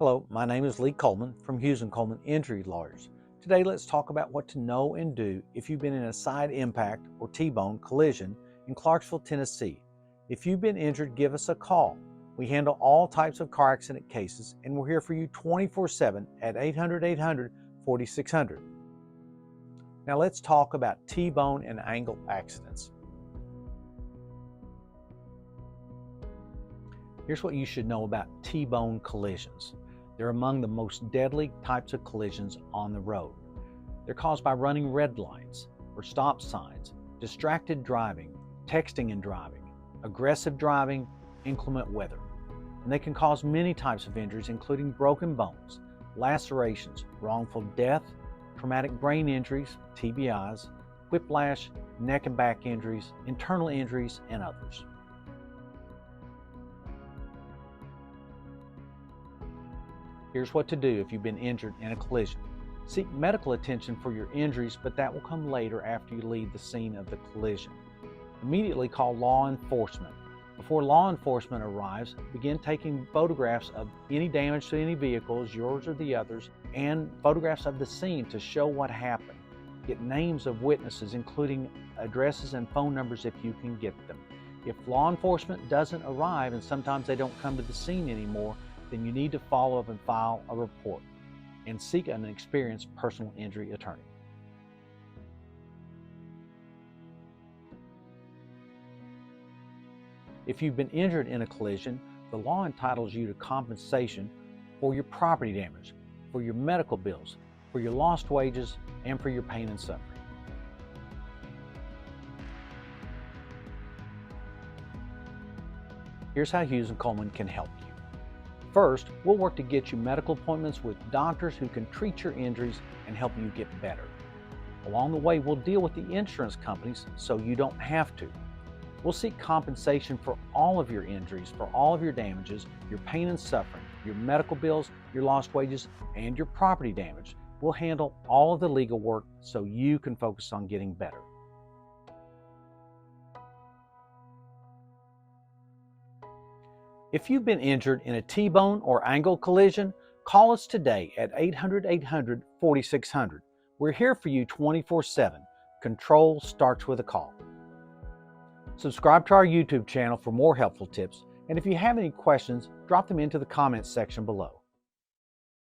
Hello, my name is Lee Coleman from Hughes Coleman Injury Lawyers. Today let's talk about what to know and do if you've been in a side impact or T-bone collision in Clarksville, Tennessee. If you've been injured, give us a call. We handle all types of car accident cases and we're here for you 24/7 at 800-800-4600. Now let's talk about T-bone and angle accidents. Here's what you should know about T-bone collisions. They're among the most deadly types of collisions on the road. They're caused by running red lights or stop signs, distracted driving, texting and driving, aggressive driving, inclement weather. And they can cause many types of injuries, including broken bones, lacerations, wrongful death, traumatic brain injuries, TBIs, whiplash, neck and back injuries, internal injuries, and others. Here's what to do if you've been injured in a collision. Seek medical attention for your injuries, but that will come later after you leave the scene of the collision. Immediately call law enforcement. Before law enforcement arrives, begin taking photographs of any damage to any vehicles, yours or the others, and photographs of the scene to show what happened. Get names of witnesses, including addresses and phone numbers if you can get them. If law enforcement doesn't arrive, and sometimes they don't come to the scene anymore, then you need to follow up and file a report and seek an experienced personal injury attorney. If you've been injured in a collision, the law entitles you to compensation for your property damage, for your medical bills, for your lost wages, and for your pain and suffering. Here's how Hughes Coleman can help you. First, we'll work to get you medical appointments with doctors who can treat your injuries and help you get better. Along the way, we'll deal with the insurance companies so you don't have to. We'll seek compensation for all of your injuries, for all of your damages, your pain and suffering, your medical bills, your lost wages, and your property damage. We'll handle all of the legal work so you can focus on getting better. If you've been injured in a T-bone or angle collision, call us today at 800-800-4600. We're here for you 24/7. Control starts with a call. Subscribe to our YouTube channel for more helpful tips, and if you have any questions, drop them into the comments section below.